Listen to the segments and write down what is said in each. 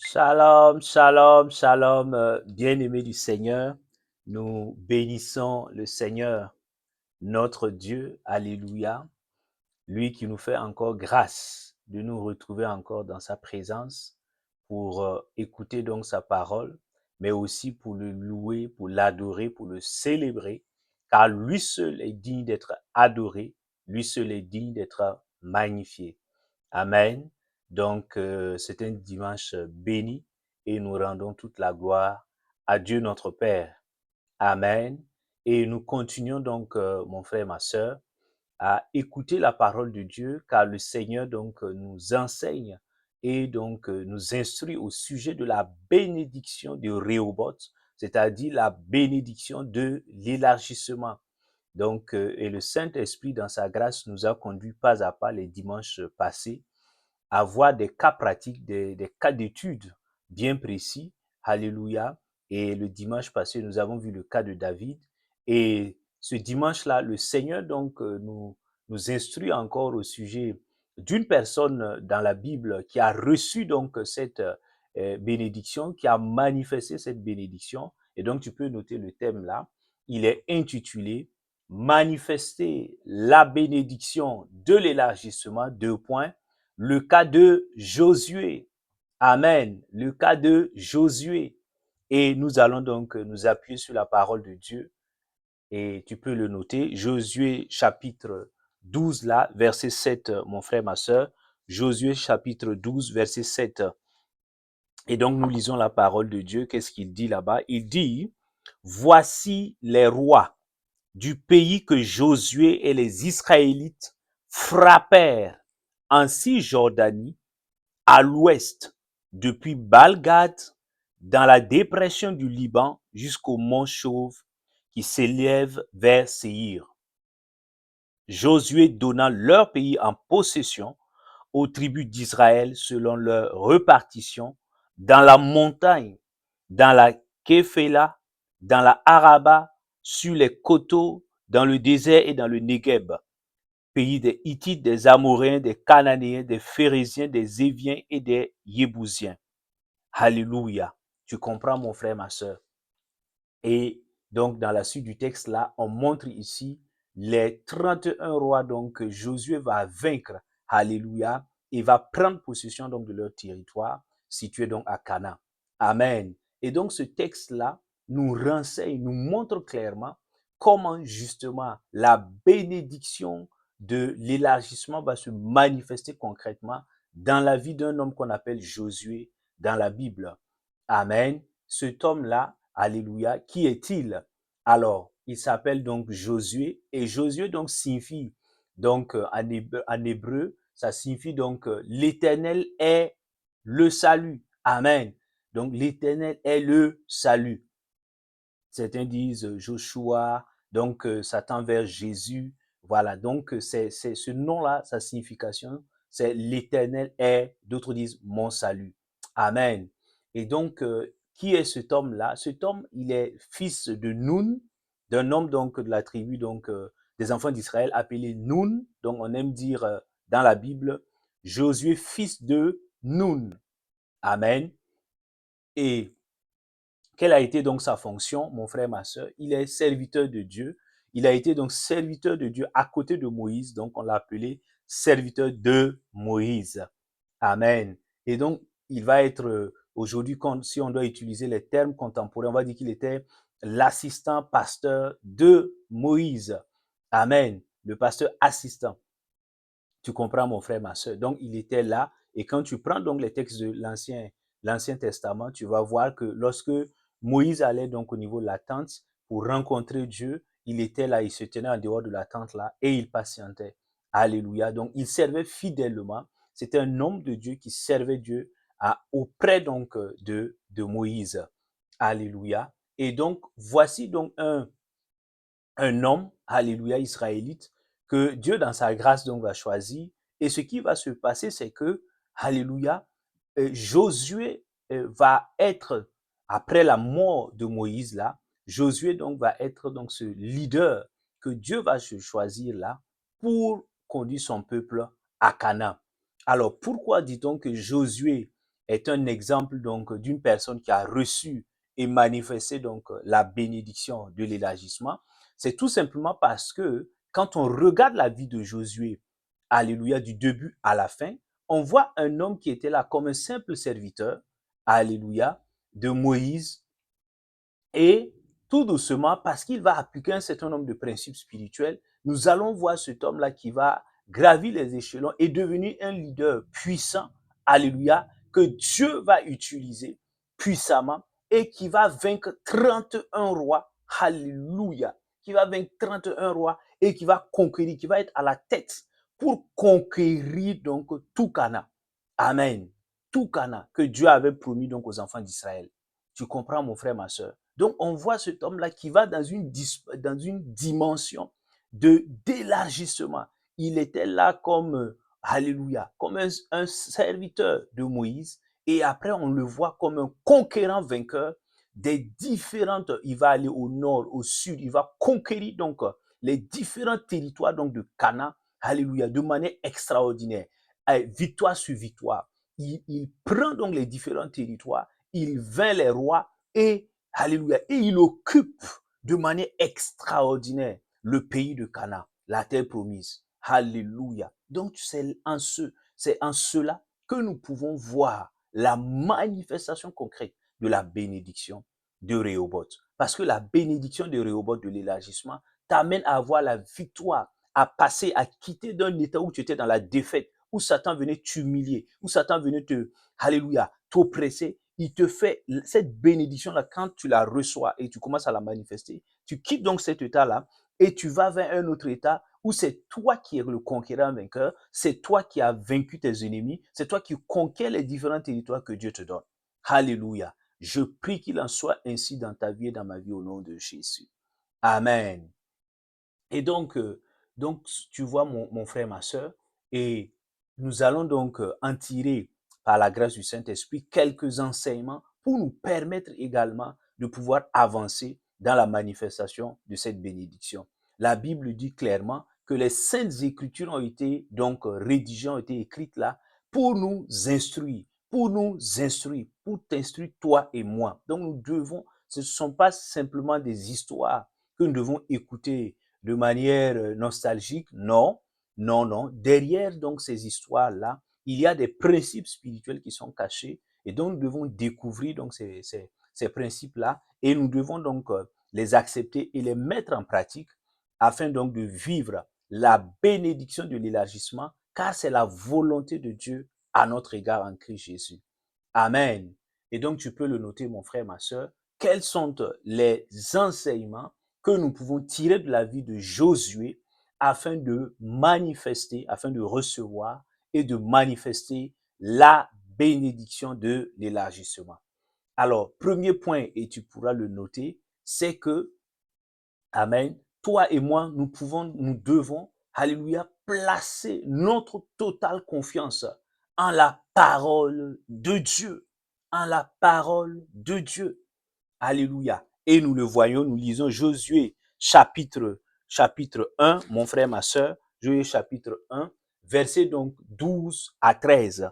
Shalom, shalom, shalom, bien-aimés du Seigneur. Nous bénissons le Seigneur, notre Dieu. Alléluia. Lui qui nous fait encore grâce de nous retrouver encore dans sa présence pour écouter donc sa parole, mais aussi pour le louer, pour l'adorer, pour le célébrer, car lui seul est digne d'être adoré, lui seul est digne d'être magnifié. Amen. Donc, c'est un dimanche béni et nous rendons toute la gloire à Dieu notre Père. Amen. Et nous continuons donc, mon frère, ma sœur, à écouter la parole de Dieu, car le Seigneur donc nous enseigne et donc nous instruit au sujet de la bénédiction de Rehoboth, c'est-à-dire la bénédiction de l'élargissement. Donc, et le Saint-Esprit, dans sa grâce, nous a conduit pas à pas les dimanches passés à voir des cas pratiques, des cas d'études bien précis. Alléluia. Et le dimanche passé, nous avons vu le cas de David. Et ce dimanche-là, le Seigneur donc nous instruit encore au sujet d'une personne dans la Bible qui a reçu donc cette bénédiction, qui a manifesté cette bénédiction. Et donc, tu peux noter le thème là. Il est intitulé Manifester la bénédiction de l'élargissement, deux points, le cas de Josué. Amen. Le cas de Josué. Et nous allons donc nous appuyer sur la parole de Dieu. Et tu peux le noter. Josué chapitre 12 là, verset 7, mon frère, ma soeur. Josué chapitre 12, verset 7. Et donc nous lisons la parole de Dieu. Qu'est-ce qu'il dit là-bas? Il dit, voici les rois du pays que Josué et les Israélites frappèrent en Cisjordanie, à l'ouest, depuis Baal-Gad, dans la dépression du Liban, jusqu'au mont Chauve qui s'élève vers Séhir. Josué donna leur pays en possession aux tribus d'Israël selon leur répartition dans la montagne, dans la Képhéla, dans la Araba, sur les coteaux, dans le désert et dans le Négueb, pays des Hittites, des Amoréens, des Cananéens, des Phérésiens, des Éviens et des Yébousiens. Alléluia. Tu comprends, mon frère, ma soeur. Et donc, dans la suite du texte, là, on montre ici les 31 rois donc, que Josué va vaincre. Alléluia. Et va prendre possession donc de leur territoire situé donc à Canaan. Amen. Et donc, ce texte-là nous renseigne, nous montre clairement comment justement la bénédiction de l'élargissement va se manifester concrètement dans la vie d'un homme qu'on appelle Josué dans la Bible. Amen. Cet homme-là, alléluia, qui est-il? Alors, il s'appelle donc Josué et Josué donc signifie donc en hébreu, ça signifie donc l'Éternel est le salut. Amen. Donc l'Éternel est le salut. Certains disent Joshua, donc ça tend vers Jésus. Voilà, donc c'est ce nom-là, sa signification, c'est l'Éternel est, d'autres disent mon salut. Amen. Et donc, qui est cet homme-là? Cet homme, il est fils de Nun, d'un homme donc de la tribu donc des enfants d'Israël appelé Nun. Donc, on aime dire dans la Bible, Josué, fils de Nun. Amen. Et quelle a été donc sa fonction, mon frère, ma soeur? Il est serviteur de Dieu. Il a été donc serviteur de Dieu à côté de Moïse. Donc, on l'a appelé serviteur de Moïse. Amen. Et donc, il va être aujourd'hui, si on doit utiliser les termes contemporains, on va dire qu'il était l'assistant pasteur de Moïse. Amen. Le pasteur assistant. Tu comprends, mon frère, ma soeur. Donc, il était là. Et quand tu prends donc les textes de l'Ancien Testament, tu vas voir que lorsque Moïse allait donc au niveau de la tente pour rencontrer Dieu, il était là, il se tenait en dehors de la tente là et il patientait. Alléluia. Donc, il servait fidèlement. C'était un homme de Dieu qui servait Dieu auprès donc de Moïse. Alléluia. Et donc, voici donc un homme, alléluia, israélite, que Dieu, dans sa grâce, donc, va choisir. Et ce qui va se passer, c'est que, alléluia, Josué va être, après la mort de Moïse, là, Josué, donc, va être, donc, ce leader que Dieu va se choisir, là, pour conduire son peuple à Canaan. Alors, pourquoi dit-on que Josué est un exemple donc d'une personne qui a reçu et manifesté donc la bénédiction de l'élargissement. C'est tout simplement parce que quand on regarde la vie de Josué, alléluia, du début à la fin, on voit un homme qui était là comme un simple serviteur, alléluia, de Moïse, et tout doucement, parce qu'il va appliquer un certain nombre de principes spirituels, nous allons voir cet homme-là qui va gravir les échelons et devenir un leader puissant, alléluia, que Dieu va utiliser puissamment et qui va vaincre 31 rois, alléluia, qui va vaincre 31 rois et qui va conquérir, qui va être à la tête pour conquérir donc tout Cana. Amen. Tout Cana que Dieu avait promis donc aux enfants d'Israël. Tu comprends, mon frère, ma soeur? Donc, on voit cet homme-là qui va dans une dimension d'élargissement. Il était là comme, alléluia, comme un serviteur de Moïse. Et après, on le voit comme un conquérant vainqueur des différentes, il va aller au nord, au sud, il va conquérir donc les différents territoires donc de Canaan, alléluia, de manière extraordinaire, victoire sur victoire. Il prend donc les différents territoires, il vainc les rois et, alléluia, et il occupe de manière extraordinaire le pays de Canaan, la terre promise. Alléluia. Donc, c'est en cela que nous pouvons voir la manifestation concrète de la bénédiction de Rehoboth. Parce que la bénédiction de Rehoboth, de l'élargissement, t'amène à avoir la victoire, à passer, à quitter d'un état où tu étais dans la défaite, où Satan venait t'humilier, où Satan venait alléluia, t'oppresser. Il te fait cette bénédiction-là, quand tu la reçois et tu commences à la manifester, tu quittes donc cet état-là et tu vas vers un autre état où c'est toi qui es le conquérant vainqueur, c'est toi qui as vaincu tes ennemis, c'est toi qui conquiers les différents territoires que Dieu te donne. Alléluia. Je prie qu'il en soit ainsi dans ta vie et dans ma vie au nom de Jésus. Amen. Et donc tu vois, mon frère, ma soeur, et nous allons donc en tirer, par la grâce du Saint-Esprit, quelques enseignements pour nous permettre également de pouvoir avancer dans la manifestation de cette bénédiction. La Bible dit clairement que les saintes écritures ont été donc rédigées, ont été écrites là pour nous instruire, pour t'instruire toi et moi. Donc nous devons, ce ne sont pas simplement des histoires que nous devons écouter de manière nostalgique. Non, non, non. Derrière donc ces histoires-là, il y a des principes spirituels qui sont cachés et donc nous devons découvrir donc ces principes-là et nous devons donc les accepter et les mettre en pratique afin donc de vivre la bénédiction de l'élargissement, car c'est la volonté de Dieu à notre égard en Christ Jésus. Amen. Et donc tu peux le noter, mon frère, ma soeur, quels sont les enseignements que nous pouvons tirer de la vie de Josué afin de manifester, afin de recevoir et de manifester la bénédiction de l'élargissement. Alors, premier point, et tu pourras le noter, c'est que, amen, toi et moi, nous devons, alléluia, placer notre totale confiance en la parole de Dieu, en la parole de Dieu. Alléluia. Et nous le voyons, nous lisons Josué chapitre 1, mon frère, ma soeur, Josué chapitre 1, verset donc 12 à 13.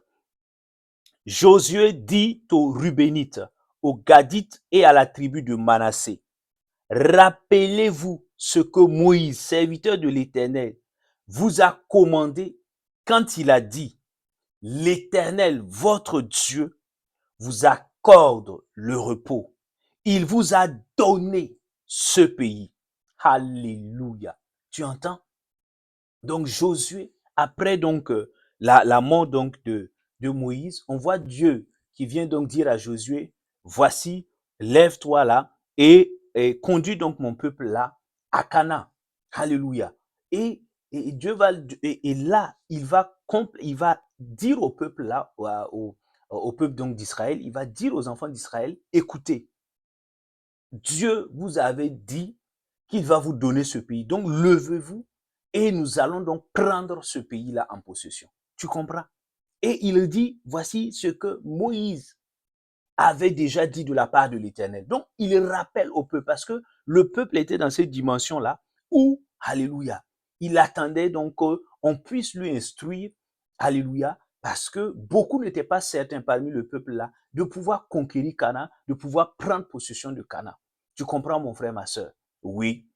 Josué dit aux Rubénites, aux Gadites et à la tribu de Manassé, rappelez-vous ce que Moïse, serviteur de l'Éternel, vous a commandé quand il a dit, l'Éternel, votre Dieu, vous accorde le repos. Il vous a donné ce pays. Alléluia. Tu entends? Donc Josué, après donc la mort donc de Moïse, on voit Dieu qui vient donc dire à Josué, voici, lève-toi là et conduis donc mon peuple là à Canaan. Alléluia. Et Dieu va, et là, il va dire au peuple là, au peuple donc d'Israël, il va dire aux enfants d'Israël, écoutez, Dieu vous avait dit qu'il va vous donner ce pays. Donc, levez-vous et nous allons donc prendre ce pays-là en possession. Tu comprends? Et il dit, voici ce que Moïse avait déjà dit de la part de l'Éternel. Donc, il rappelle au peuple parce que le peuple était dans cette dimension-là où, alléluia, il attendait donc qu'on puisse lui instruire, alléluia, Parce que beaucoup n'étaient pas certains parmi le peuple là de pouvoir conquérir Cana, de pouvoir prendre possession de Cana. Tu comprends, mon frère, ma soeur? Oui.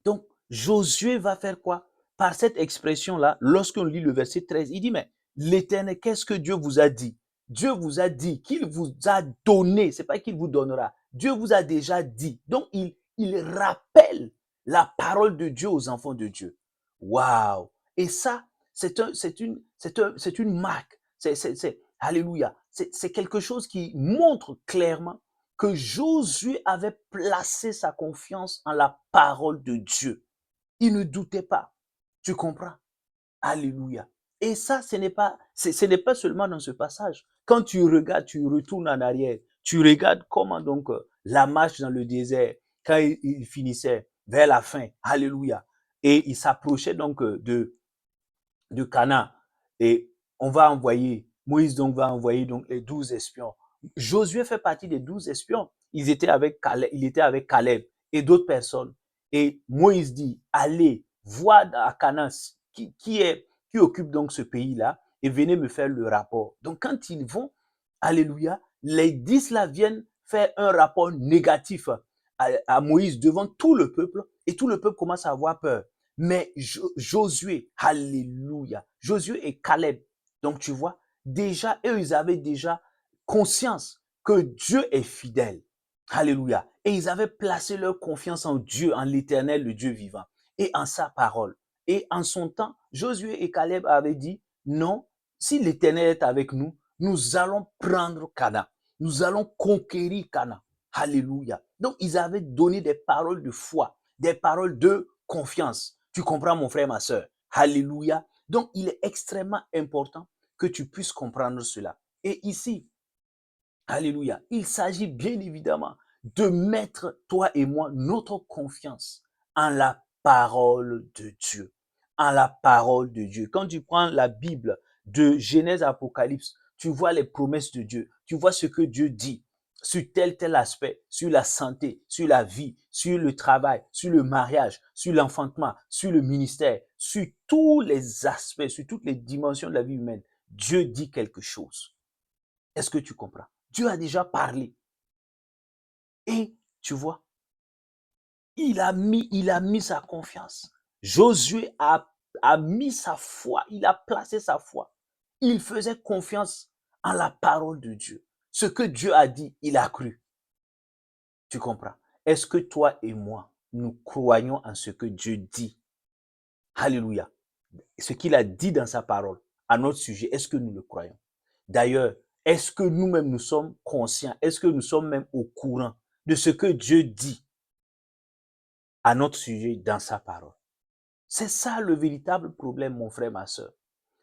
Donc, Josué va faire quoi? Par cette expression-là, lorsqu'on lit le verset 13, il dit, mais l'Éternel, qu'est-ce que Dieu vous a dit? Dieu vous a dit qu'il vous a donné, c'est pas qu'il vous donnera. Dieu vous a déjà dit. Donc, il rappelle la parole de Dieu aux enfants de Dieu. Waouh! Et ça, c'est une marque. Alléluia. C'est quelque chose qui montre clairement que Josué avait placé sa confiance en la parole de Dieu. Il ne doutait pas. Tu comprends? Alléluia. Et ça, ce n'est pas seulement dans ce passage. Quand tu regardes, tu retournes en arrière, tu regardes comment donc la marche dans le désert, quand il finissait vers la fin, alléluia, et il s'approchait donc de Cana. Et on va envoyer, Moïse donc va envoyer donc les 12 espions. Josué fait partie des 12 espions. Il était avec Caleb et d'autres personnes. Et Moïse dit, allez, voir à Canaan qui occupe donc ce pays-là et venez me faire le rapport. Donc quand ils vont, alléluia, les 10 là viennent faire un rapport négatif à Moïse devant tout le peuple et tout le peuple commence à avoir peur. Mais Josué, alléluia, Josué et Caleb, donc tu vois, déjà, eux, ils avaient déjà conscience que Dieu est fidèle. Alléluia. Et ils avaient placé leur confiance en Dieu, en l'Éternel, le Dieu vivant, et en sa parole. Et en son temps, Josué et Caleb avaient dit, non, si l'Éternel est avec nous, nous allons prendre Cana. Nous allons conquérir Cana. Alléluia. Donc, ils avaient donné des paroles de foi, des paroles de confiance. Tu comprends, mon frère, ma soeur? Alléluia. Donc, il est extrêmement important que tu puisses comprendre cela. Et ici, alléluia, il s'agit bien évidemment de mettre, toi et moi, notre confiance en la parole de Dieu. En la parole de Dieu. Quand tu prends la Bible de Genèse à Apocalypse, tu vois les promesses de Dieu. Tu vois ce que Dieu dit sur tel aspect, sur la santé, sur la vie, sur le travail, sur le mariage, sur l'enfantement, sur le ministère, sur tous les aspects, sur toutes les dimensions de la vie humaine. Dieu dit quelque chose. Est-ce que tu comprends? Dieu a déjà parlé. Et tu vois, il a mis sa confiance. Josué a mis sa foi, il a placé sa foi. Il faisait confiance en la parole de Dieu. Ce que Dieu a dit, il a cru. Tu comprends? Est-ce que toi et moi, nous croyons en ce que Dieu dit? Alléluia. Ce qu'il a dit dans sa parole à notre sujet, est-ce que nous le croyons? D'ailleurs, est-ce que nous-mêmes nous sommes conscients? Est-ce que nous sommes même au courant de ce que Dieu dit à notre sujet dans sa parole? C'est ça le véritable problème, mon frère, ma soeur.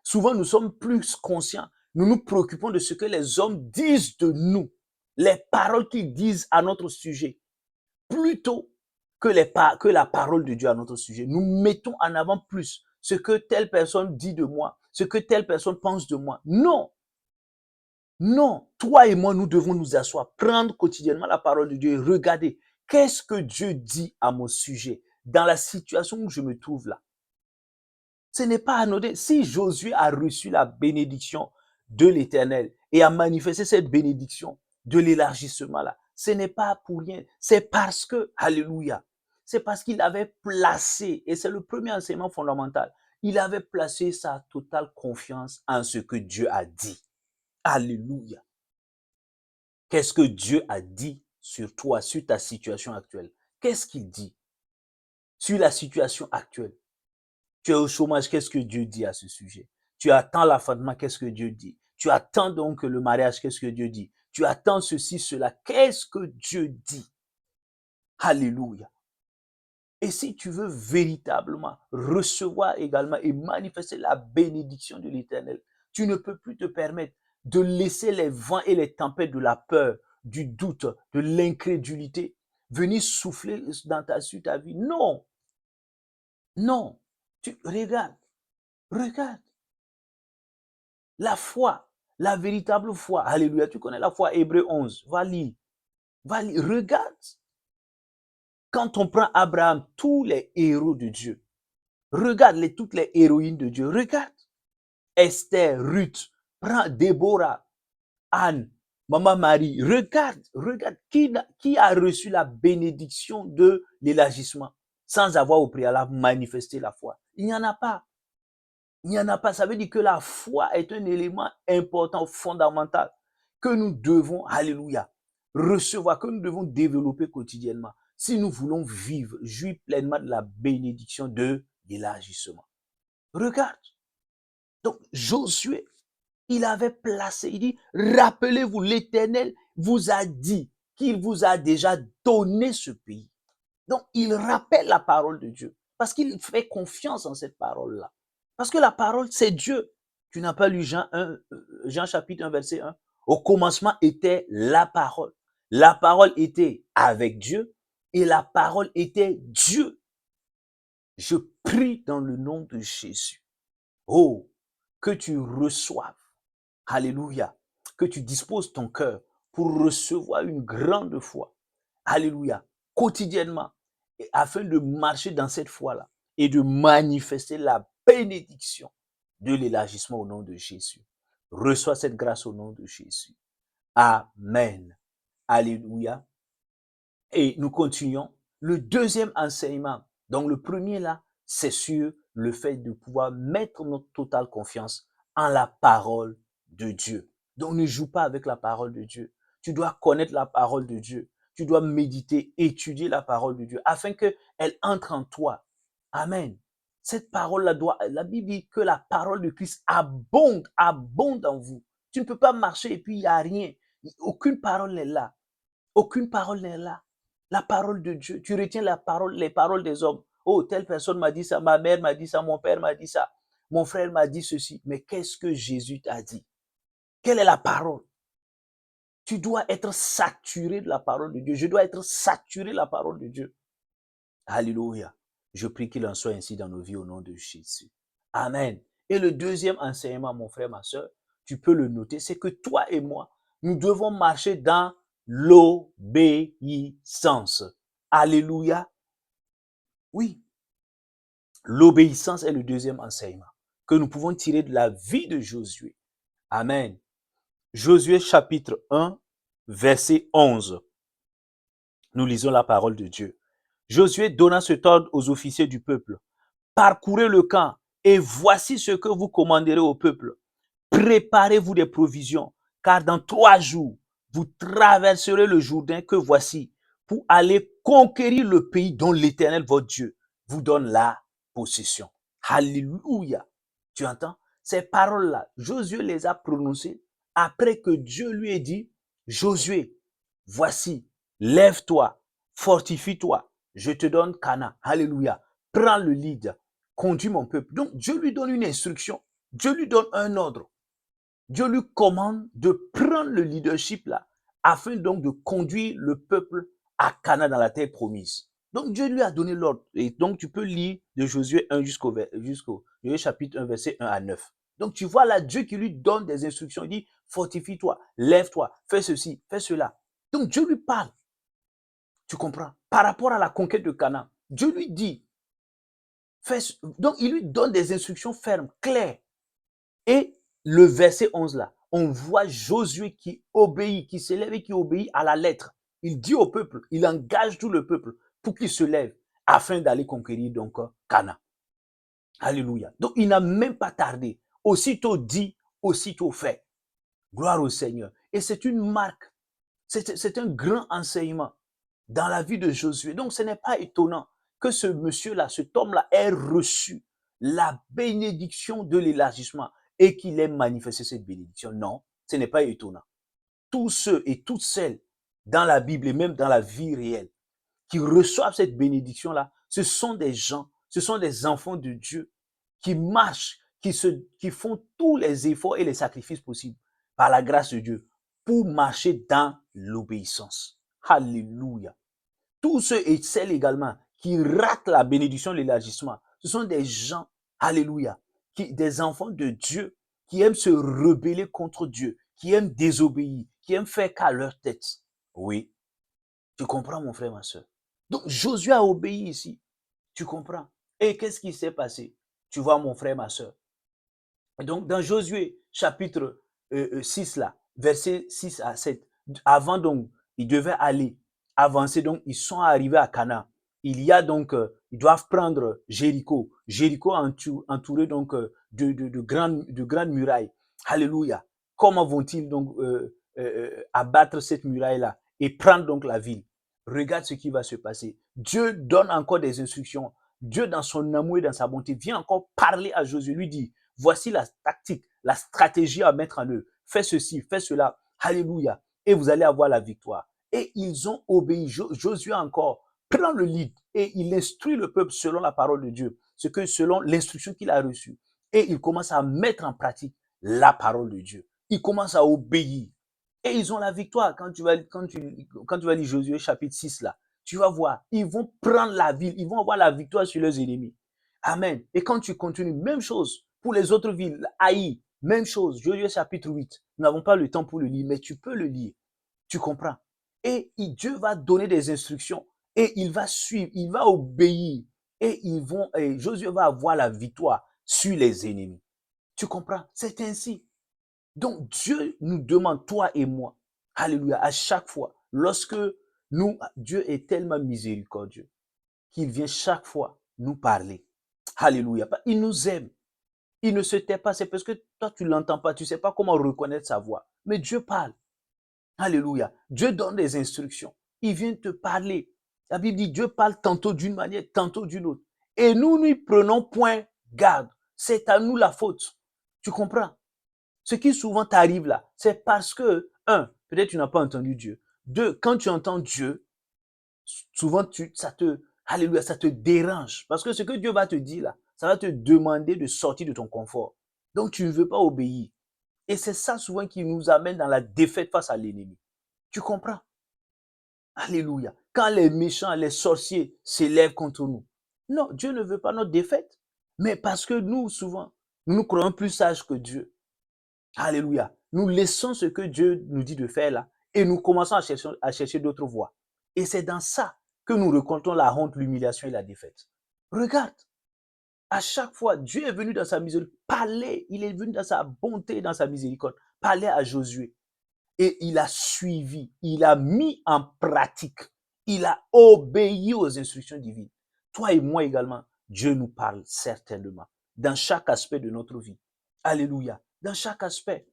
Souvent, nous sommes plus conscients. Nous nous préoccupons de ce que les hommes disent de nous, les paroles qu'ils disent à notre sujet, plutôt que la parole de Dieu à notre sujet. Nous mettons en avant plus ce que telle personne dit de moi, ce que telle personne pense de moi. Non, non, toi et moi, nous devons nous asseoir, prendre quotidiennement la parole de Dieu et regarder qu'est-ce que Dieu dit à mon sujet dans la situation où je me trouve là. Ce n'est pas anodin. Si Josué a reçu la bénédiction de l'Éternel et a manifesté cette bénédiction de l'élargissement là, ce n'est pas pour rien. C'est parce que, alléluia, c'est parce qu'il avait placé, et c'est le premier enseignement fondamental, il avait placé sa totale confiance en ce que Dieu a dit. Alléluia. Qu'est-ce que Dieu a dit sur toi, sur ta situation actuelle? Qu'est-ce qu'il dit sur la situation actuelle? Tu es au chômage, qu'est-ce que Dieu dit à ce sujet? Tu attends l'enfantement, qu'est-ce que Dieu dit? Tu attends donc le mariage, qu'est-ce que Dieu dit? Tu attends ceci, cela, qu'est-ce que Dieu dit? Alléluia. Et si tu veux véritablement recevoir également et manifester la bénédiction de l'Éternel, tu ne peux plus te permettre de laisser les vents et les tempêtes de la peur, du doute, de l'incrédulité venir souffler sur ta vie. Non, non. Regarde. La foi, la véritable foi. Alléluia. Tu connais la foi, Hébreu 11. Va lire. Regarde. Quand on prend Abraham, tous les héros de Dieu, regarde toutes les héroïnes de Dieu, regarde. Esther, Ruth, prends Déborah, Anne, Maman Marie. Regarde, regarde qui a reçu la bénédiction de l'élargissement sans avoir au préalable manifesté la foi. Il n'y en a pas. Il n'y en a pas. Ça veut dire que la foi est un élément important, fondamental, que nous devons, alléluia, recevoir, que nous devons développer quotidiennement, si nous voulons vivre, jouir pleinement de la bénédiction de l'élargissement. Regarde. Donc, Josué, il avait placé, il dit, rappelez-vous, l'Éternel vous a dit qu'il vous a déjà donné ce pays. Donc, il rappelle la parole de Dieu parce qu'il fait confiance en cette parole-là. Parce que la parole, c'est Dieu. Tu n'as pas lu Jean chapitre 1, verset 1. Au commencement était la parole. La parole était avec Dieu et la parole était Dieu. Je prie dans le nom de Jésus. Oh, que tu reçoives, alléluia, que tu disposes ton cœur pour recevoir une grande foi, alléluia, quotidiennement, afin de marcher dans cette foi-là et de manifester la bénédiction de l'élargissement au nom de Jésus. Reçois cette grâce au nom de Jésus. Amen. Alléluia. Et nous continuons. Le deuxième enseignement, donc le premier là, c'est sur le fait de pouvoir mettre notre totale confiance en la parole de Dieu. Donc ne joue pas avec la parole de Dieu. Tu dois connaître la parole de Dieu. Tu dois méditer, étudier la parole de Dieu afin qu'elle entre en toi. Amen. Cette parole-là la Bible dit que la parole de Christ abonde, abonde en vous. Tu ne peux pas marcher et puis il n'y a rien. Aucune parole n'est là. Aucune parole n'est là. La parole de Dieu. Tu retiens les paroles des hommes. Oh, telle personne m'a dit ça, ma mère m'a dit ça, mon père m'a dit ça, mon frère m'a dit ceci. Mais qu'est-ce que Jésus t'a dit? Quelle est la parole? Tu dois être saturé de la parole de Dieu. Je dois être saturé de la parole de Dieu. Alléluia. Je prie qu'il en soit ainsi dans nos vies au nom de Jésus. Amen. Et le deuxième enseignement, mon frère, ma soeur, tu peux le noter, c'est que toi et moi, nous devons marcher dans l'obéissance. Alléluia. Oui, l'obéissance est le deuxième enseignement que nous pouvons tirer de la vie de Josué. Amen. Josué chapitre 1, verset 11. Nous lisons la parole de Dieu. Josué donna cet ordre aux officiers du peuple. Parcourez le camp et voici ce que vous commanderez au peuple. Préparez-vous des provisions, car dans 3 jours, vous traverserez le Jourdain que voici pour aller conquérir le pays dont l'Éternel, votre Dieu, vous donne la possession. Alléluia. Tu entends? Ces paroles-là, Josué les a prononcées après que Dieu lui ait dit, Josué, voici, lève-toi, fortifie-toi, je te donne Canaan. Alléluia. Prends le lead, conduis mon peuple. Donc Dieu lui donne une instruction, Dieu lui donne un ordre. Dieu lui commande de prendre le leadership là, afin donc de conduire le peuple à Canaan dans la terre promise. Donc Dieu lui a donné l'ordre. Et donc tu peux lire de Josué 1 jusqu'au chapitre 1, verset 1 à 9. Donc tu vois là Dieu qui lui donne des instructions. Il dit, fortifie-toi, lève-toi, fais ceci, fais cela. Donc Dieu lui parle. Tu comprends? Par rapport à la conquête de Canaan, Dieu lui dit, donc il lui donne des instructions fermes, claires. Et le verset 11 là, on voit Josué qui obéit, qui s'élève et qui obéit à la lettre. Il dit au peuple, il engage tout le peuple pour qu'il se lève afin d'aller conquérir donc Canaan. Alléluia. Donc il n'a même pas tardé. Aussitôt dit, aussitôt fait. Gloire au Seigneur. Et c'est une marque, c'est un grand enseignement dans la vie de Josué. Donc ce n'est pas étonnant que ce monsieur-là, cet homme-là ait reçu la bénédiction de l'élargissement et qu'il ait manifesté cette bénédiction. Non, ce n'est pas étonnant. Tous ceux et toutes celles dans la Bible et même dans la vie réelle qui reçoivent cette bénédiction-là, ce sont des gens, ce sont des enfants de Dieu qui marchent, qui font tous les efforts et les sacrifices possibles par la grâce de Dieu pour marcher dans l'obéissance. Alléluia. Tous ceux et celles également qui ratent la bénédiction de l'élargissement, ce sont des gens, alléluia, des enfants de Dieu qui aiment se rebeller contre Dieu, qui aiment désobéir, qui aiment faire qu'à leur tête. Oui, tu comprends mon frère, ma soeur. Donc Josué a obéi ici, tu comprends. Et qu'est-ce qui s'est passé? Tu vois mon frère, ma soeur. Donc, dans Josué, chapitre 6, là, verset 6 à 7, avant donc, ils devaient aller, avancer, donc, ils sont arrivés à Canaan. Il y a donc, ils doivent prendre Jéricho. Jéricho entouré donc de grandes murailles. Alléluia. Comment vont-ils donc abattre cette muraille-là et prendre donc la ville? Regarde ce qui va se passer. Dieu donne encore des instructions. Dieu, dans son amour et dans sa bonté, vient encore parler à Josué, lui dit, voici la tactique, la stratégie à mettre en œuvre. Fais ceci, fais cela. Alléluia. Et vous allez avoir la victoire. Et ils ont obéi. Josué encore prend le lead et il instruit le peuple selon la parole de Dieu, ce que selon l'instruction qu'il a reçue. Et il commence à mettre en pratique la parole de Dieu. Il commence à obéir. Et ils ont la victoire. Quand tu vas lire Josué chapitre 6 là, tu vas voir, ils vont prendre la ville, ils vont avoir la victoire sur leurs ennemis. Amen. Et quand tu continues, même chose pour les autres villes, Haï, même chose, Josué chapitre 8. Nous n'avons pas le temps pour le lire, mais tu peux le lire. Tu comprends? Et Dieu va donner des instructions et il va suivre, il va obéir et Josué va avoir la victoire sur les ennemis. Tu comprends? C'est ainsi. Donc Dieu nous demande, toi et moi, alléluia, à chaque fois, lorsque Dieu est tellement miséricordieux qu'il vient chaque fois nous parler. Alléluia. Il nous aime. Il ne se tait pas. C'est parce que toi, tu ne l'entends pas. Tu ne sais pas comment reconnaître sa voix. Mais Dieu parle. Alléluia. Dieu donne des instructions. Il vient te parler. La Bible dit, Dieu parle tantôt d'une manière, tantôt d'une autre. Et nous n'y prenons point garde. C'est à nous la faute. Tu comprends? Ce qui souvent t'arrive là, c'est parce que, un, peut-être tu n'as pas entendu Dieu. Deux, quand tu entends Dieu, souvent alléluia, ça te dérange. Parce que ce que Dieu va te dire là, ça va te demander de sortir de ton confort. Donc tu ne veux pas obéir. Et c'est ça souvent qui nous amène dans la défaite face à l'ennemi. Tu comprends? Alléluia. Quand les méchants, les sorciers s'élèvent contre nous. Non, Dieu ne veut pas notre défaite. Mais parce que nous, souvent, nous nous croyons plus sages que Dieu. Alléluia. Nous laissons ce que Dieu nous dit de faire là et nous commençons à chercher d'autres voies. Et c'est dans ça que nous récoltons la honte, l'humiliation et la défaite. Regarde, à chaque fois, Dieu est venu dans sa miséricorde, parler, il est venu dans sa bonté, dans sa miséricorde, parler à Josué. Et il a suivi, il a mis en pratique, il a obéi aux instructions divines. Toi et moi également, Dieu nous parle certainement dans chaque aspect de notre vie. Alléluia. Dans chaque aspect.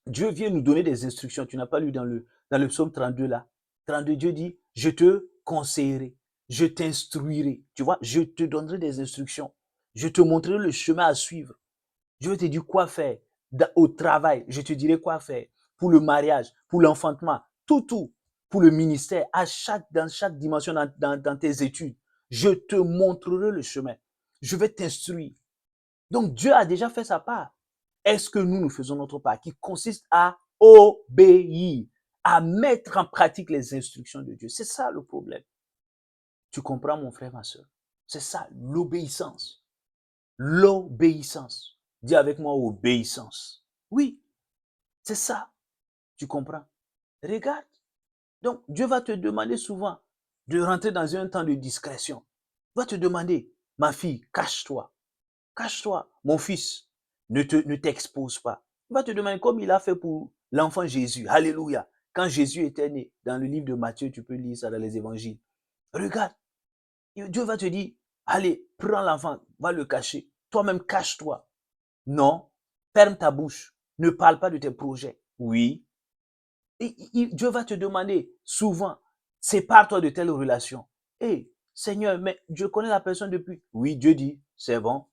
Dieu vient nous donner des instructions. Tu n'as pas lu dans le psaume 32 là. 32, Dieu dit, je te conseillerai, je t'instruirai. Tu vois, je te donnerai des instructions. Je te montrerai le chemin à suivre. Je vais te dire quoi faire. Au travail, je te dirai quoi faire. Pour le mariage, pour l'enfantement, tout. Pour le ministère, dans chaque dimension dans tes études. Je te montrerai le chemin. Je vais t'instruire. Donc Dieu a déjà fait sa part. Est-ce que nous faisons notre part qui consiste à obéir, à mettre en pratique les instructions de Dieu? C'est ça le problème. Tu comprends mon frère, ma soeur? C'est ça, l'obéissance. L'obéissance. Dis avec moi obéissance. Oui, c'est ça. Tu comprends? Regarde. Donc Dieu va te demander souvent de rentrer dans un temps de discrétion. Il va te demander, ma fille, cache-toi. Cache-toi, mon fils, ne t'expose pas. Il va te demander comme il a fait pour l'enfant Jésus. Alléluia. Quand Jésus était né, dans le livre de Matthieu, tu peux lire ça dans les évangiles. Regarde, Dieu va te dire, allez, prends l'enfant, va le cacher. Toi-même, cache-toi. Non, ferme ta bouche. Ne parle pas de tes projets. Oui. Dieu va te demander souvent, sépare-toi de telle relation. Hé, Seigneur, mais je connais la personne depuis. Oui, Dieu dit, c'est bon.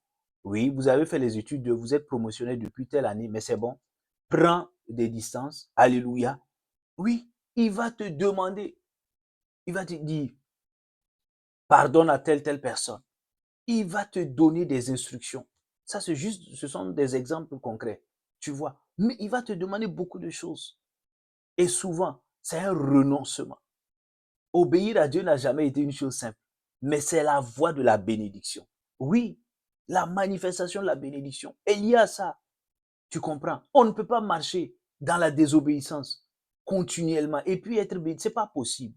Oui, vous avez fait les études, vous êtes promotionné depuis telle année, mais c'est bon. Prends des distances. Alléluia. Oui, il va te demander, il va te dire, pardonne à telle personne. Il va te donner des instructions. Ça, ce sont des exemples concrets. Tu vois. Mais il va te demander beaucoup de choses. Et souvent, c'est un renoncement. Obéir à Dieu n'a jamais été une chose simple, mais c'est la voie de la bénédiction. Oui, la manifestation de la bénédiction est liée à ça. Tu comprends? On ne peut pas marcher dans la désobéissance continuellement et puis être béni. Ce n'est pas possible.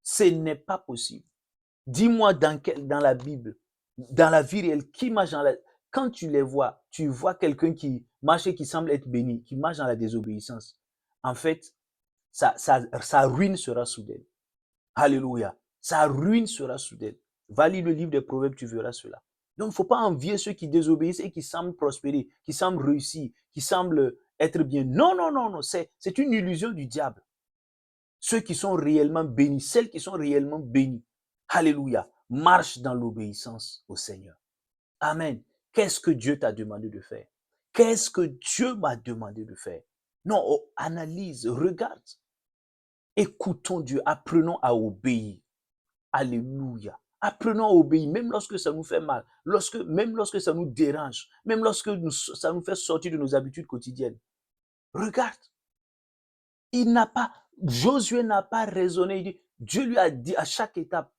Ce n'est pas possible. Dis-moi dans la Bible, dans la vie réelle, qui marche quand tu vois quelqu'un qui marche et qui semble être béni, qui marche dans la désobéissance, en fait, sa ruine sera soudaine. Alléluia. Sa ruine sera soudaine. Va lire le livre des Proverbes, tu verras cela. Donc, il ne faut pas envier ceux qui désobéissent et qui semblent prospérer, qui semblent réussir, qui semblent être bien. Non, non, non, non. C'est une illusion du diable. Ceux qui sont réellement bénis, celles qui sont réellement bénies, alléluia, marchent dans l'obéissance au Seigneur. Amen. Qu'est-ce que Dieu t'a demandé de faire? Qu'est-ce que Dieu m'a demandé de faire? Non, oh, analyse, regarde. Écoutons Dieu, apprenons à obéir. Alléluia. Apprenons à obéir, même lorsque ça nous fait mal, même lorsque ça nous dérange, même lorsque ça nous fait sortir de nos habitudes quotidiennes. Regarde, Josué n'a pas raisonné. Dieu lui a dit à chaque étape,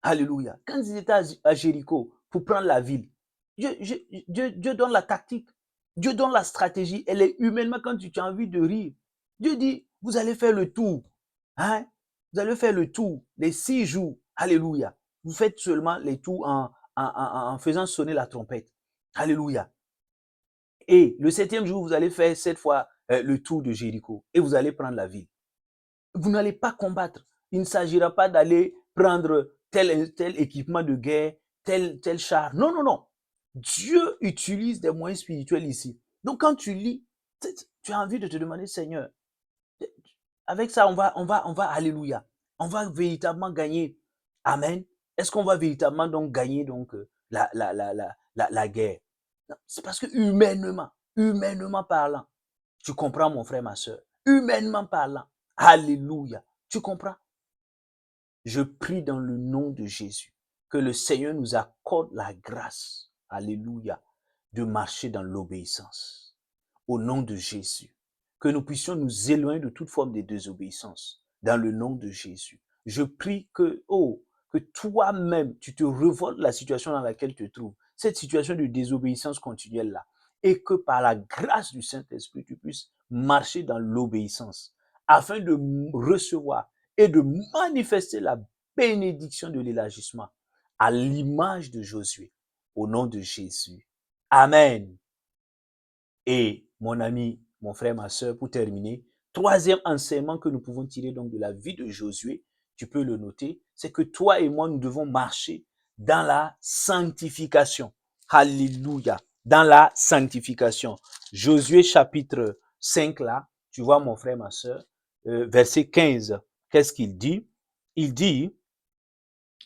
alléluia. Quand ils étaient à Jéricho pour prendre la ville, Dieu donne la tactique, Dieu donne la stratégie. Elle est humainement quand tu as envie de rire. Dieu dit, vous allez faire le tour. Hein? Vous allez faire le tour, les 6 jours. Alléluia. Vous faites seulement les tours en faisant sonner la trompette. Alléluia. Et le 7e jour, vous allez faire cette fois le tour de Jéricho et vous allez prendre la ville. Vous n'allez pas combattre. Il ne s'agira pas d'aller prendre tel équipement de guerre, tel char. Non, non, non. Dieu utilise des moyens spirituels ici. Donc quand tu lis, tu as envie de te demander, Seigneur, avec ça, on va, alléluia. On va véritablement gagner. Amen. Est-ce qu'on va véritablement donc gagner donc la guerre? C'est parce que humainement parlant, tu comprends mon frère, ma soeur, humainement parlant, alléluia, tu comprends? Je prie dans le nom de Jésus que le Seigneur nous accorde la grâce, alléluia, de marcher dans l'obéissance. Au nom de Jésus, que nous puissions nous éloigner de toute forme de désobéissance, dans le nom de Jésus. Je prie que toi-même, tu te revoltes la situation dans laquelle tu te trouves, cette situation de désobéissance continuelle-là, et que par la grâce du Saint-Esprit, tu puisses marcher dans l'obéissance, afin de recevoir et de manifester la bénédiction de l'élargissement à l'image de Josué, au nom de Jésus. Amen. Et mon ami, mon frère, ma soeur, pour terminer, troisième enseignement que nous pouvons tirer donc de la vie de Josué, tu peux le noter, c'est que toi et moi, nous devons marcher dans la sanctification. Alléluia. Dans la sanctification. Josué chapitre 5 là, tu vois mon frère, ma soeur, verset 15, qu'est-ce qu'il dit? Il dit,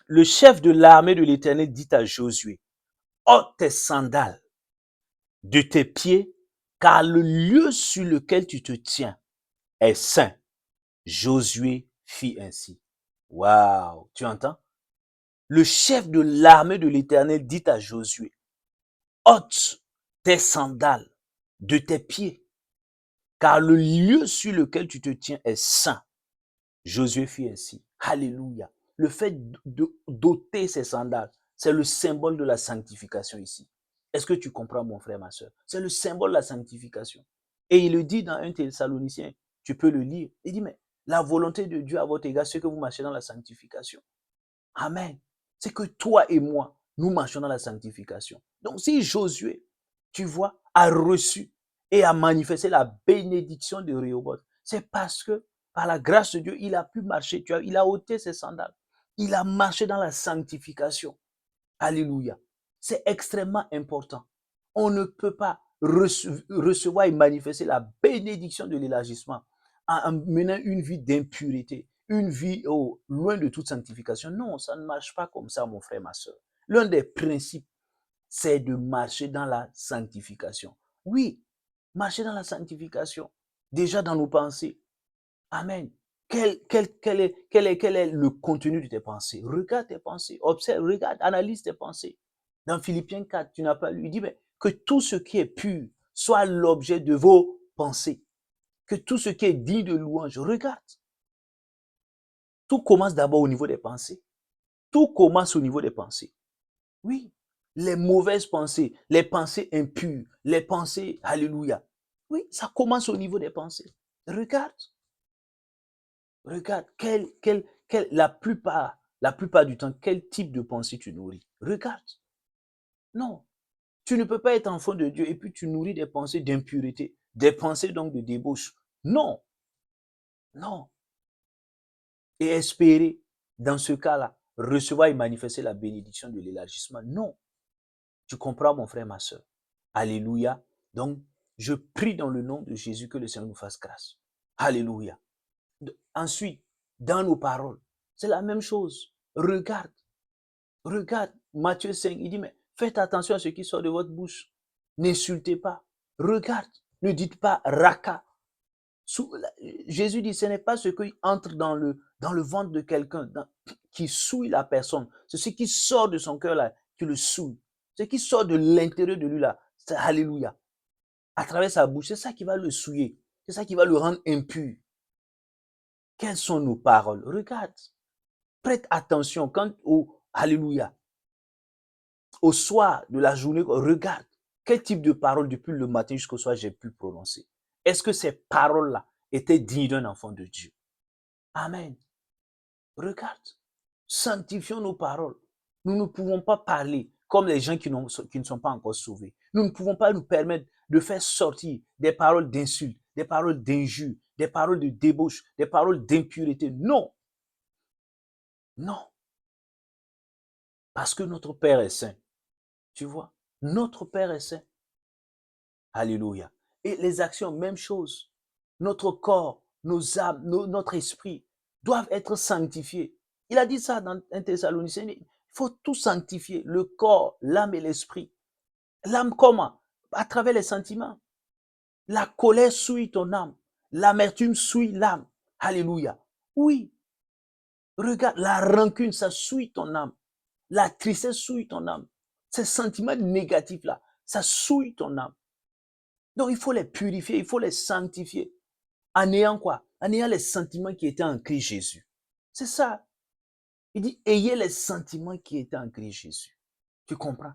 le chef de l'armée de l'Éternel dit à Josué, ôte tes sandales de tes pieds, car le lieu sur lequel tu te tiens est saint. Josué fit ainsi. Waouh, tu entends? Le chef de l'armée de l'Éternel dit à Josué, ôte tes sandales de tes pieds, car le lieu sur lequel tu te tiens est saint. Josué fit ainsi. Alléluia. Le fait d'ôter ses sandales, c'est le symbole de la sanctification ici. Est-ce que tu comprends, mon frère, ma soeur? C'est le symbole de la sanctification. Et il le dit dans 1 Thessaloniciens, tu peux le lire. Il dit, mais la volonté de Dieu à votre égard, c'est que vous marchez dans la sanctification. Amen. C'est que toi et moi, nous marchons dans la sanctification. Donc si Josué, tu vois, a reçu et a manifesté la bénédiction de Rehoboth, c'est parce que par la grâce de Dieu, il a pu marcher. Il a ôté ses sandales. Il a marché dans la sanctification. Alléluia. C'est extrêmement important. On ne peut pas recevoir et manifester la bénédiction de l'élargissement en menant une vie d'impureté, une vie loin de toute sanctification. Non, ça ne marche pas comme ça, mon frère, ma soeur. L'un des principes, c'est de marcher dans la sanctification. Oui, marcher dans la sanctification. Déjà dans nos pensées. Amen. Quel est le contenu de tes pensées? Regarde tes pensées, observe, regarde, analyse tes pensées. Dans Philippiens 4, tu n'as pas lu, il dit, mais que tout ce qui est pur soit l'objet de vos pensées. Que tout ce qui est digne de louange, regarde. Tout commence d'abord au niveau des pensées. Tout commence au niveau des pensées. Oui, les mauvaises pensées, les pensées impures, les pensées, alléluia. Oui, ça commence au niveau des pensées. Regarde. Regarde, la plupart du temps, quel type de pensée tu nourris. Regarde. Non. Tu ne peux pas être enfant de Dieu et puis tu nourris des pensées d'impureté, des pensées donc de débauche. Non, non. Et espérer, dans ce cas-là, recevoir et manifester la bénédiction de l'élargissement. Non. Tu comprends, mon frère, ma soeur. Alléluia. Donc, je prie dans le nom de Jésus que le Seigneur nous fasse grâce. Alléluia. Ensuite, dans nos paroles, c'est la même chose. Regarde, regarde. Matthieu 5, il dit, mais faites attention à ce qui sort de votre bouche. N'insultez pas. Regarde, ne dites pas raka. Jésus dit, ce n'est pas ce qui entre dans le ventre de quelqu'un, qui souille la personne. C'est ce qui sort de son cœur là, qui le souille. Ce qui sort de l'intérieur de lui là, c'est alléluia. À travers sa bouche, c'est ça qui va le souiller. C'est ça qui va le rendre impur. Quelles sont nos paroles? Regarde. Prête attention quand alléluia, au soir de la journée, regarde quel type de paroles depuis le matin jusqu'au soir j'ai pu prononcer. Est-ce que ces paroles-là étaient dignes d'un enfant de Dieu? Amen. Regarde. Sanctifions nos paroles. Nous ne pouvons pas parler comme les gens qui ne sont pas encore sauvés. Nous ne pouvons pas nous permettre de faire sortir des paroles d'insultes, des paroles d'injures, des paroles de débauche, des paroles d'impureté. Non. Non. Parce que notre Père est saint. Tu vois, notre Père est saint. Alléluia. Et les actions, même chose. Notre corps, nos âmes, notre esprit doivent être sanctifiés. Il a dit ça dans 1 Thessaloniciens. Il faut tout sanctifier, le corps, l'âme et l'esprit. L'âme comment? À travers les sentiments. La colère souille ton âme. L'amertume souille l'âme. Alléluia. Oui. Regarde, la rancune, ça souille ton âme. La tristesse souille ton âme. Ces sentiments négatifs-là, ça souille ton âme. Donc, il faut les purifier, il faut les sanctifier. En ayant quoi? En ayant les sentiments qui étaient en Christ Jésus. C'est ça. Il dit, ayez les sentiments qui étaient en Christ Jésus. Tu comprends?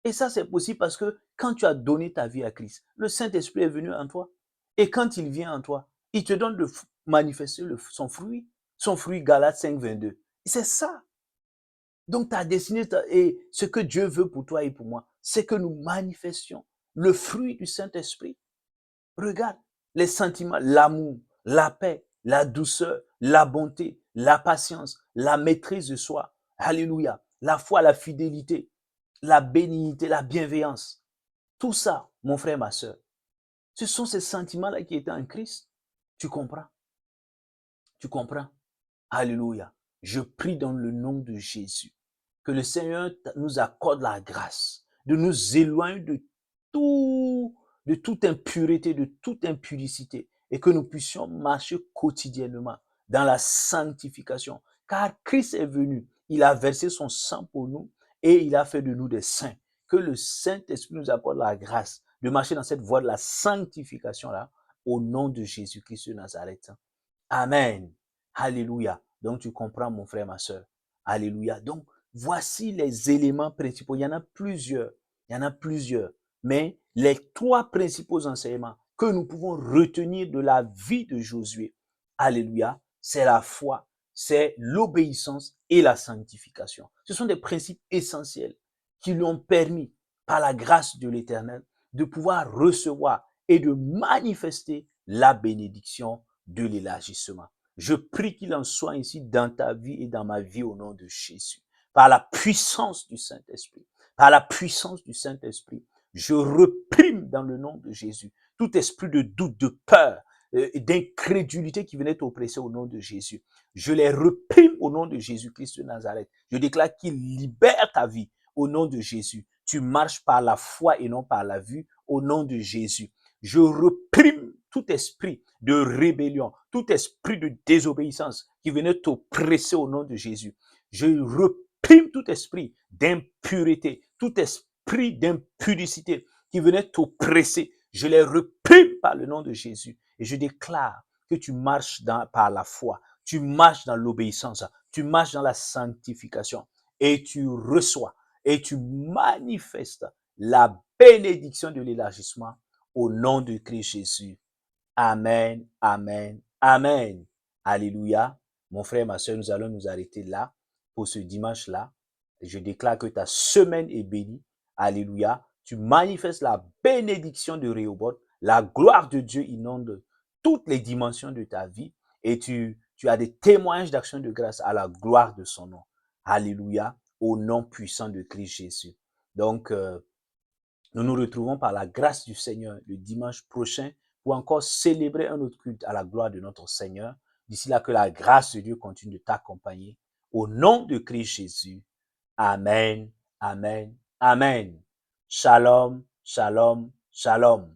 Et ça, c'est possible parce que quand tu as donné ta vie à Christ, le Saint-Esprit est venu en toi. Et quand il vient en toi, il te donne de manifester son fruit. Son fruit, Galates 5, 22. C'est ça. Donc, ta destinée et ce que Dieu veut pour toi et pour moi, c'est que nous manifestions le fruit du Saint-Esprit. Regarde les sentiments, l'amour, la paix, la douceur, la bonté, la patience, la maîtrise de soi. Alléluia. La foi, la fidélité, la bénignité, la bienveillance. Tout ça, mon frère, ma soeur, ce sont ces sentiments-là qui étaient en Christ. Tu comprends? Tu comprends? Alléluia. Je prie dans le nom de Jésus que le Seigneur nous accorde la grâce de nous éloigner de toute impureté, de toute impudicité et que nous puissions marcher quotidiennement dans la sanctification. Car Christ est venu, il a versé son sang pour nous et il a fait de nous des saints. Que le Saint-Esprit nous accorde la grâce de marcher dans cette voie de la sanctification-là au nom de Jésus-Christ de Nazareth. Amen. Alléluia. Donc, tu comprends, mon frère, ma soeur. Alléluia. Donc, voici les éléments principaux. Il y en a plusieurs. Il y en a plusieurs. Mais les trois principaux enseignements que nous pouvons retenir de la vie de Josué, alléluia, c'est la foi, c'est l'obéissance et la sanctification. Ce sont des principes essentiels qui lui ont permis, par la grâce de l'Éternel, de pouvoir recevoir et de manifester la bénédiction de l'élargissement. Je prie qu'il en soit ainsi dans ta vie et dans ma vie au nom de Jésus. Par la puissance du Saint-Esprit. Par la puissance du Saint-Esprit. Je reprime dans le nom de Jésus tout esprit de doute, de peur, d'incrédulité qui venait t'oppresser au nom de Jésus. Je les reprime au nom de Jésus-Christ de Nazareth. Je déclare qu'il libère ta vie au nom de Jésus. Tu marches par la foi et non par la vue au nom de Jésus. Je reprime tout esprit de rébellion, tout esprit de désobéissance qui venait t'oppresser au nom de Jésus. Je reprime tout esprit d'impureté, tout esprit d'impudicité qui venait t'oppresser. Je les reprime par le nom de Jésus. Et je déclare que tu marches par la foi, tu marches dans l'obéissance, tu marches dans la sanctification et tu reçois et tu manifestes la bénédiction de l'élargissement au nom de Christ Jésus. Amen, amen, amen. Alléluia. Mon frère, ma soeur, nous allons nous arrêter là pour ce dimanche-là. Je déclare que ta semaine est bénie. Alléluia. tu manifestes la bénédiction de Rehoboth, la gloire de Dieu inonde toutes les dimensions de ta vie et tu as des témoignages d'action de grâce à la gloire de son nom. Alléluia, au nom puissant de Christ Jésus. Donc, nous nous retrouvons par la grâce du Seigneur le dimanche prochain pour encore célébrer un autre culte à la gloire de notre Seigneur. D'ici là, que la grâce de Dieu continue de t'accompagner. Au nom de Christ Jésus. Amen, amen, amen. Shalom, shalom, shalom.